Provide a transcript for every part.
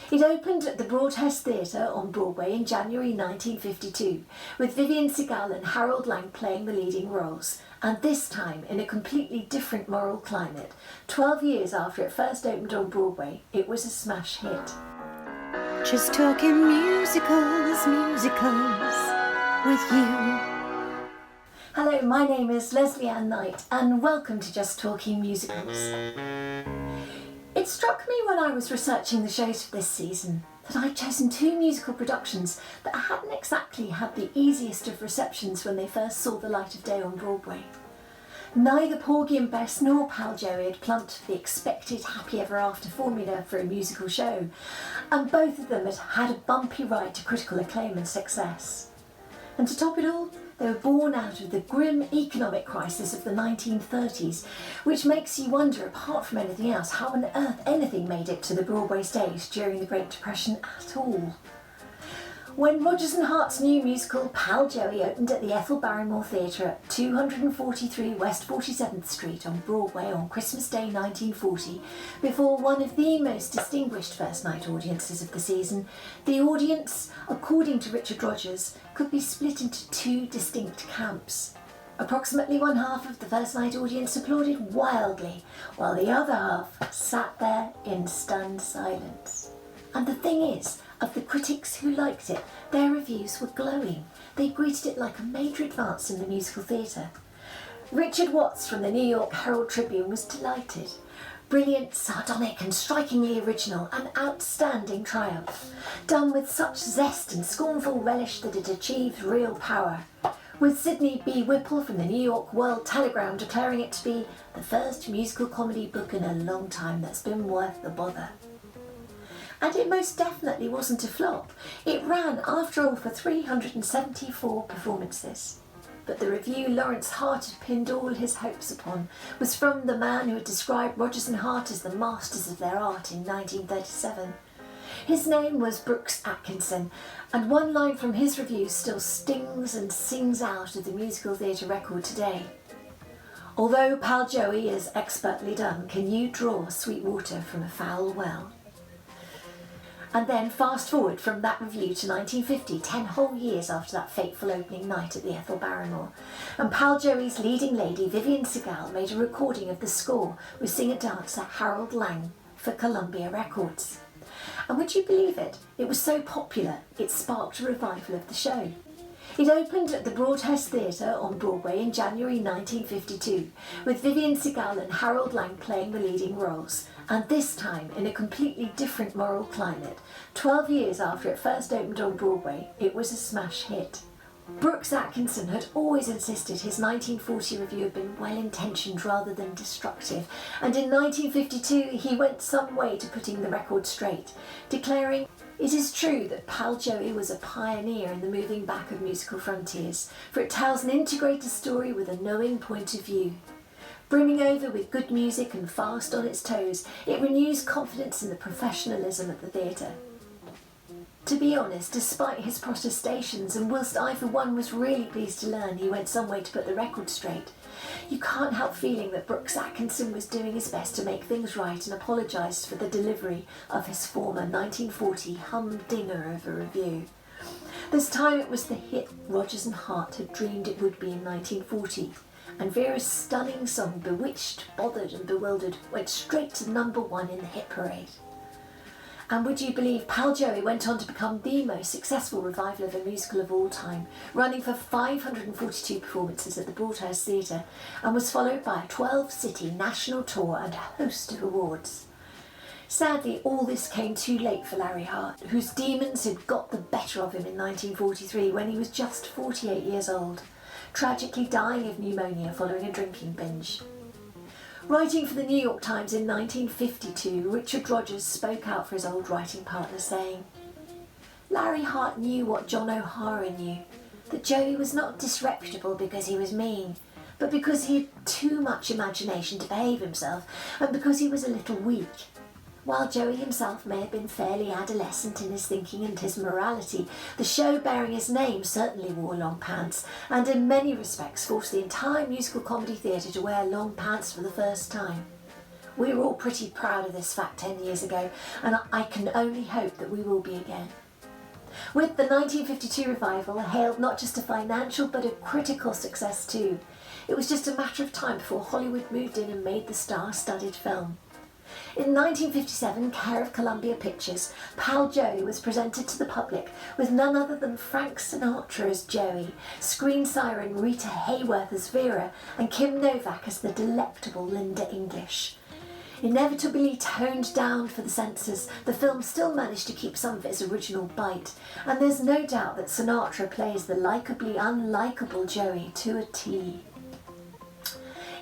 It opened at the Broadway Theatre on Broadway in January 1952, with Vivian Segal and Harold Lang playing the leading roles, and this time in a completely different moral climate. 12 years after it first opened on Broadway, it was a smash hit. Just talking musicals with you. Hello, my name is Lesley Knight, and welcome to Just Talking Musicals. It struck me when I was researching the shows for this season that I'd chosen two musical productions that hadn't exactly had the easiest of receptions when they first saw the light of day on Broadway. Neither Porgy and Bess nor Pal Joey had plumped for the expected happy ever after formula for a musical show, and both of them had had a bumpy ride to critical acclaim and success. And to top it all, they were born out of the grim economic crisis of the 1930s, which makes you wonder, apart from anything else, how on earth anything made it to the Broadway stage during the Great Depression at all. When Rodgers and Hart's new musical Pal Joey opened at the Ethel Barrymore Theatre at 243 West 47th Street on Broadway on Christmas Day 1940, before one of the most distinguished first night audiences of the season, the audience, according to Richard Rodgers, could be split into two distinct camps. Approximately one half of the first night audience applauded wildly, while the other half sat there in stunned silence. And the thing is, of the critics who liked it, their reviews were glowing. They greeted it like a major advance in the musical theatre. Richard Watts from the New York Herald Tribune was delighted. Brilliant, sardonic and strikingly original, an outstanding triumph, done with such zest and scornful relish that it achieved real power, with Sidney B. Whipple from the New York World Telegram declaring it to be the first musical comedy book in a long time that's been worth the bother. And it most definitely wasn't a flop. It ran, after all, for 374 performances. But the review Lawrence Hart had pinned all his hopes upon was from the man who had described Rodgers and Hart as the masters of their art in 1937. His name was Brooks Atkinson, and one line from his review still stings and sings out of the musical theatre record today. Although Pal Joey is expertly done, can you draw sweet water from a foul well? And then fast forward from that review to 1950, 10 whole years after that fateful opening night at the Ethel Barrymore, and Pal Joey's leading lady Vivian Segal made a recording of the score with singer-dancer Harold Lang for Columbia Records. And would you believe it? It was so popular, it sparked a revival of the show. It opened at the Broadway Theatre on Broadway in January 1952, with Vivian Segal and Harold Lang playing the leading roles, and this time in a completely different moral climate. 12 years after it first opened on Broadway, it was a smash hit. Brooks Atkinson had always insisted his 1940 review had been well-intentioned rather than destructive, and in 1952 he went some way to putting the record straight, declaring, "It is true that Pal Joey was a pioneer in the moving back of musical frontiers, for it tells an integrated story with a knowing point of view. Brimming over with good music and fast on its toes, it renews confidence in the professionalism of the theatre." To be honest, despite his protestations, and whilst I for one was really pleased to learn he went some way to put the record straight, you can't help feeling that Brooks Atkinson was doing his best to make things right and apologised for the delivery of his former 1940 humdinger of a review. This time it was the hit Rodgers and Hart had dreamed it would be in 1940, and Vera's stunning song Bewitched, Bothered and Bewildered went straight to #1 in the hit parade. And would you believe Pal Joey went on to become the most successful revival of a musical of all time, running for 542 performances at the Broadway Theatre, and was followed by a 12-city national tour and a host of awards. Sadly, all this came too late for Larry Hart, whose demons had got the better of him in 1943 when he was just 48 years old, tragically dying of pneumonia following a drinking binge. Writing for the New York Times in 1952, Richard Rodgers spoke out for his old writing partner, saying, "Larry Hart knew what John O'Hara knew, that Joey was not disreputable because he was mean, but because he had too much imagination to behave himself, and because he was a little weak. While Joey himself may have been fairly adolescent in his thinking and his morality, the show bearing his name certainly wore long pants, and in many respects forced the entire musical comedy theatre to wear long pants for the first time. We were all pretty proud of this fact 10 years ago, and I can only hope that we will be again. With the 1952 revival hailed not just a financial but a critical success too. It was just a matter of time before Hollywood moved in and made the star-studded film. In 1957, care of Columbia Pictures, Pal Joey was presented to the public with none other than Frank Sinatra as Joey, screen siren Rita Hayworth as Vera, and Kim Novak as the delectable Linda English. Inevitably toned down for the censors, the film still managed to keep some of its original bite, and there's no doubt that Sinatra plays the likeably unlikable Joey to a T.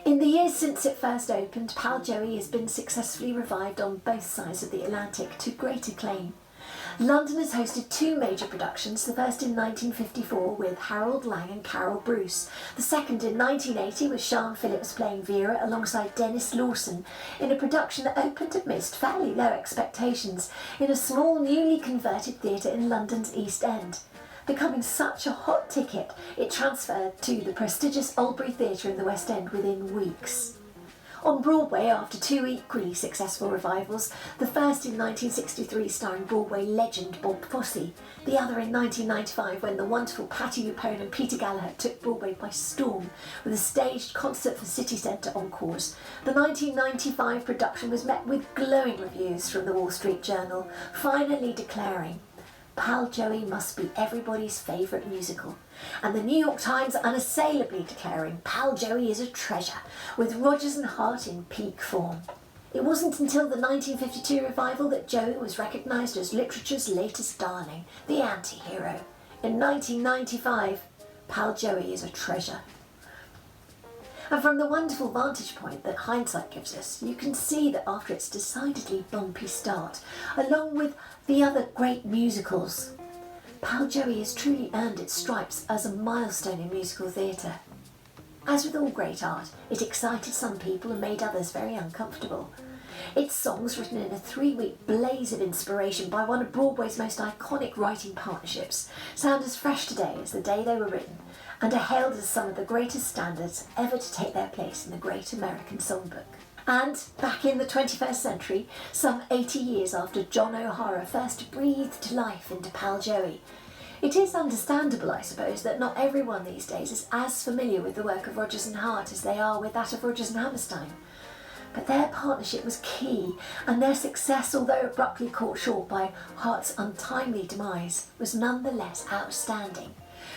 In the years since it first opened, Pal Joey has been successfully revived on both sides of the Atlantic to great acclaim. London has hosted two major productions, the first in 1954 with Harold Lang and Carol Bruce, the second in 1980 with Sian Phillips playing Vera alongside Dennis Lawson in a production that opened amidst fairly low expectations in a small newly converted theatre in London's East End. Becoming such a hot ticket, it transferred to the prestigious Albury Theatre in the West End within weeks. On Broadway, after two equally successful revivals, the first in 1963 starring Broadway legend Bob Fosse, the other in 1995 when the wonderful Patti LuPone and Peter Gallagher took Broadway by storm with a staged concert for City Centre encores, the 1995 production was met with glowing reviews from the Wall Street Journal, finally declaring, "Pal Joey must be everybody's favourite musical," and the New York Times unassailably declaring Pal Joey is a treasure, with Rodgers and Hart in peak form. It wasn't until the 1952 revival that Joey was recognised as literature's latest darling, the anti-hero. In 1995, Pal Joey is a treasure. And from the wonderful vantage point that hindsight gives us, you can see that after its decidedly bumpy start, along with the other great musicals, Pal Joey has truly earned its stripes as a milestone in musical theatre. As with all great art, it excited some people and made others very uncomfortable. Its songs, written in a 3-week blaze of inspiration by one of Broadway's most iconic writing partnerships, sound as fresh today as the day they were written, and are hailed as some of the greatest standards ever to take their place in the great American songbook. And back in the 21st century, some 80 years after John O'Hara first breathed life into Pal Joey, it is understandable, I suppose, that not everyone these days is as familiar with the work of Rodgers and Hart as they are with that of Rodgers and Hammerstein. But their partnership was key, and their success, although abruptly caught short by Hart's untimely demise, was nonetheless outstanding.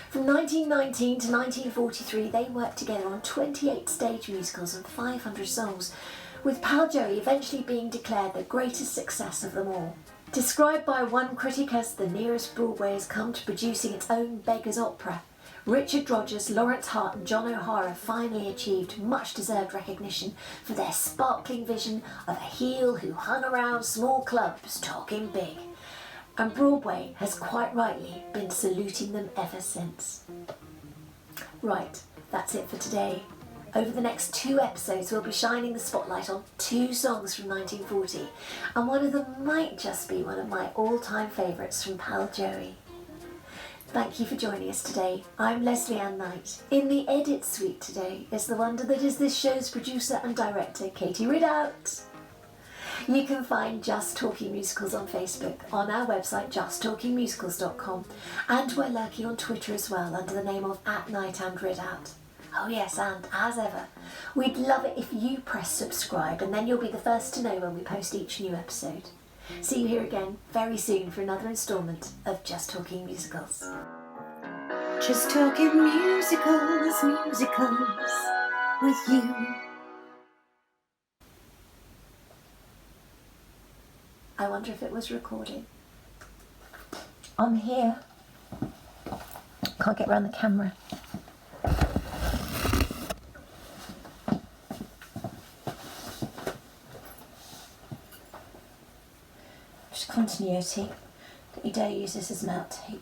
From 1919 to 1943, they worked together on 28 stage musicals and 500 songs, with Pal Joey eventually being declared the greatest success of them all. Described by one critic as the nearest Broadway has come to producing its own beggar's opera, Richard Rodgers, Lawrence Hart and John O'Hara finally achieved much-deserved recognition for their sparkling vision of a heel who hung around small clubs talking big. And Broadway has quite rightly been saluting them ever since. Right, that's it for today. Over the next 2 episodes, we'll be shining the spotlight on 2 songs from 1940, and one of them might just be one of my all-time favourites from Pal Joey. Thank you for joining us today. I'm Lesley Ann Knight. In the edit suite today is the wonder that is this show's producer and director, Katie Ridout. You can find Just Talking Musicals on Facebook, on our website justtalkingmusicals.com, and we're lurking on Twitter as well under the name of @NightandRidout. Oh yes, and as ever, we'd love it if you press subscribe, and then you'll be the first to know when we post each new episode. See you here again very soon for another instalment of Just Talking Musicals. Just talking musicals, musicals with you. I wonder if it was recording. I'm here. Can't get around the camera. Just continuity. Don't you dare use this as an outtake.